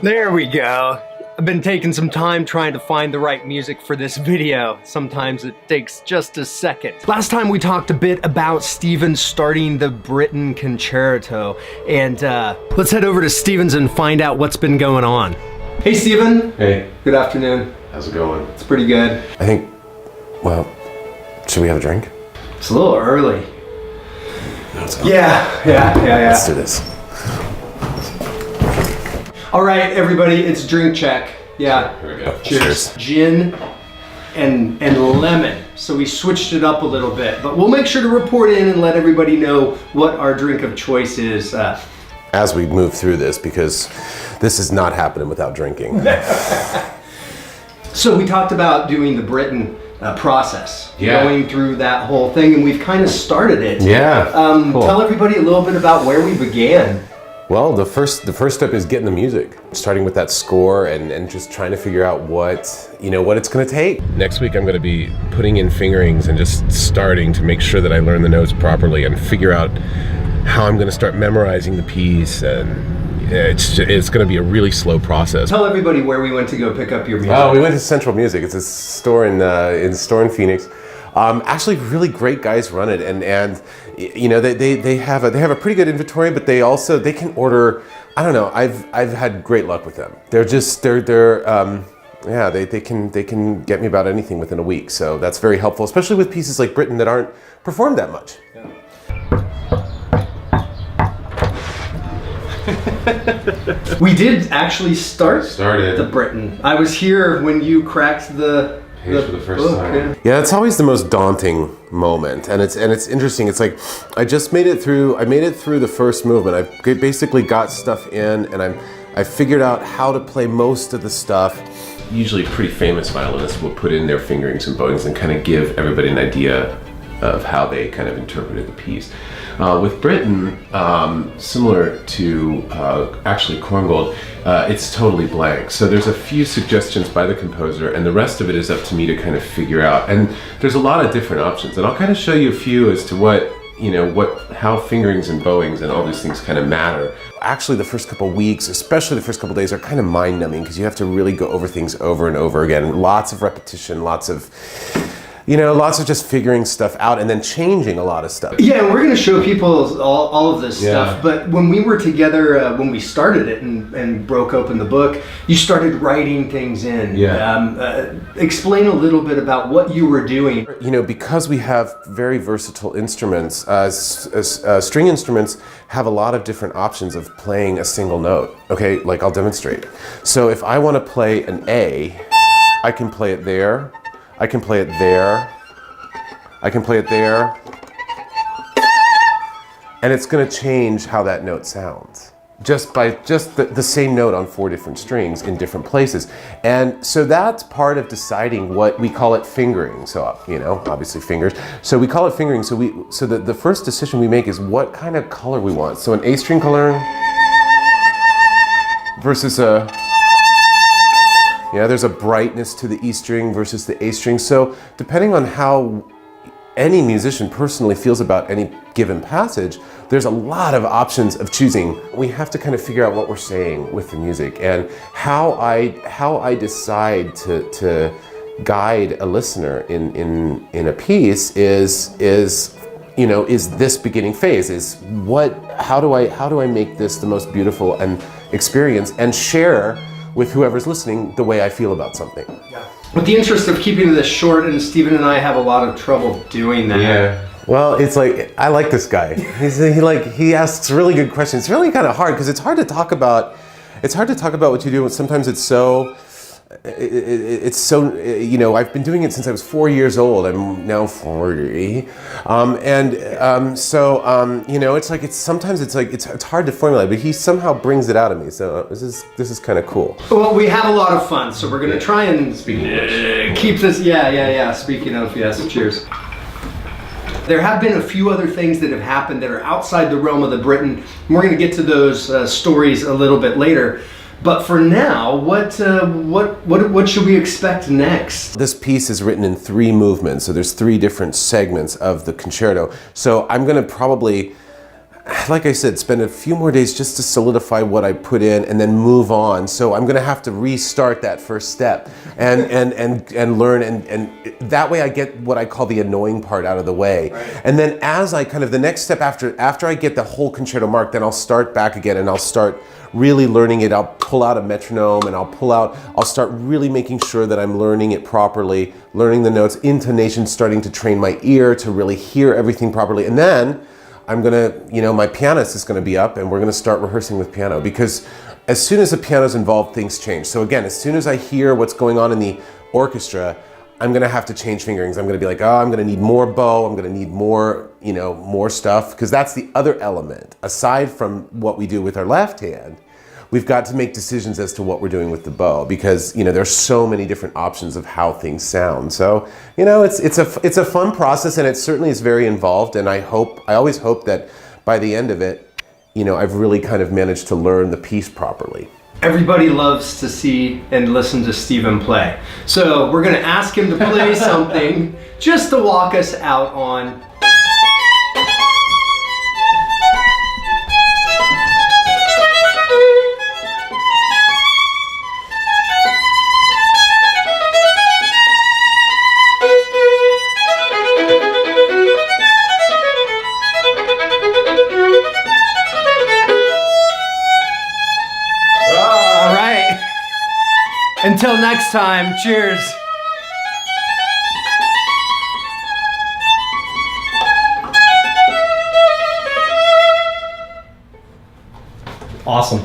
There we go. I've been taking some time trying to find the right music for this video. Sometimes it takes just a second. Last time we talked a bit about Steven starting the Britten Concerto, and let's head over to Steven's and find out what's been going on. Hey Steven. Hey. Good afternoon. How's it going? It's pretty good. I think, well, should we have a drink? It's a little early. No, it's not. Yeah. Let's do this. All right, everybody, it's drink check. Yeah. Here we go. Cheers. Gin and lemon. So we switched it up a little bit, but we'll make sure to report in and let everybody know what our drink of choice is. As we move through this, because this is not happening without drinking. So we talked about doing the Britten process, Yeah. going through that whole thing, and we've kind of started it. Yeah. Cool. Tell everybody a little bit about where we began. Well, the first step is getting the music, starting with that score and just trying to figure out what it's going to take. Next week I'm going to be putting in fingerings and just starting to make sure that I learn the notes properly and figure out how I'm going to start memorizing the piece, and it's going to be a really slow process. Tell everybody where we went to go pick up your music. Oh, we went to Central Music. It's a store in Phoenix. Actually, really great guys run it, and you know they have a pretty good inventory, but they can order. I don't know. I've had great luck with them. They can get me about anything within a week. So that's very helpful, especially with pieces like Britten that aren't performed that much. Yeah. We did actually started the Britten. I was here when you cracked the page for the first book, time. Yeah, it's always the most daunting moment, and it's interesting. It's like I made it through the first movement. I basically got stuff in, and I figured out how to play most of the stuff. Usually, pretty famous violinists will put in their fingerings and bowings and kind of give everybody an idea of how they kind of interpreted the piece. With Britten, similar to actually Korngold, it's totally blank. So there's a few suggestions by the composer, and the rest of it is up to me to kind of figure out. And there's a lot of different options, and I'll kind of show you a few as to how fingerings and bowings and all these things kind of matter. Actually, the first couple weeks, especially the first couple days, are kind of mind-numbing because you have to really go over things over and over again. Lots of repetition, lots of just figuring stuff out and then changing a lot of stuff. Yeah, and we're going to show people all of this stuff, but when we were together, when we started it and broke open the book, you started writing things in. Yeah. Explain a little bit about what you were doing. Because we have very versatile instruments, string instruments have a lot of different options of playing a single note. Okay, like I'll demonstrate. So if I want to play an A, I can play it there. I can play it there, I can play it there, and it's going to change how that note sounds. Just by the same note on 4 different strings in different places. And so that's part of deciding what we call it fingering. So, obviously fingers. So we call it fingering. So the first decision we make is what kind of color we want. So an A string color versus a... Yeah, there's a brightness to the E string versus the A string. So depending on how any musician personally feels about any given passage, there's a lot of options of choosing. We have to kind of figure out what we're saying with the music, and how I decide to guide a listener in a piece is this beginning phase, how do I make this the most beautiful and experience and share with whoever's listening the way I feel about something. Yeah. With the interest of keeping this short, and Steven and I have a lot of trouble doing that. Yeah. Well, it's like, I like this guy. He asks really good questions. It's really kind of hard because it's hard to talk about what you do, and sometimes it's so I've been doing it since I was 4 years old. I'm now 40, sometimes it's hard to formulate, but he somehow brings it out of me. So this is kind of cool. Well, we have a lot of fun, so we're gonna try and keep this. Yeah. Speaking of, yes, cheers. There have been a few other things that have happened that are outside the realm of the Britten. We're gonna get to those stories a little bit later. But for now, what should we expect next? This piece is written in 3 movements, so there's 3 different segments of the concerto. So I'm going to probably like I said, spend a few more days just to solidify what I put in and then move on. So I'm gonna have to restart that first step and learn, and that way I get what I call the annoying part out of the way. Right. And then as I kind of, the next step after I get the whole concerto marked, then I'll start back again and I'll start really learning it. I'll pull out a metronome and I'll start really making sure that I'm learning it properly, learning the notes, intonation, starting to train my ear to really hear everything properly. And then I'm gonna, my pianist is gonna be up and we're gonna start rehearsing with piano, because as soon as the piano's involved, things change. So again, as soon as I hear what's going on in the orchestra, I'm gonna have to change fingerings. I'm gonna be like, oh, I'm gonna need more bow, I'm gonna need more, more stuff, because that's the other element. Aside from what we do with our left hand, we've got to make decisions as to what we're doing with the bow, because there's so many different options of how things sound. So it's a fun process, and it certainly is very involved. And I always hope that by the end of it, I've really kind of managed to learn the piece properly. Everybody loves to see and listen to Steven play. So we're gonna ask him to play something just to walk us out on. Until next time, cheers. Awesome.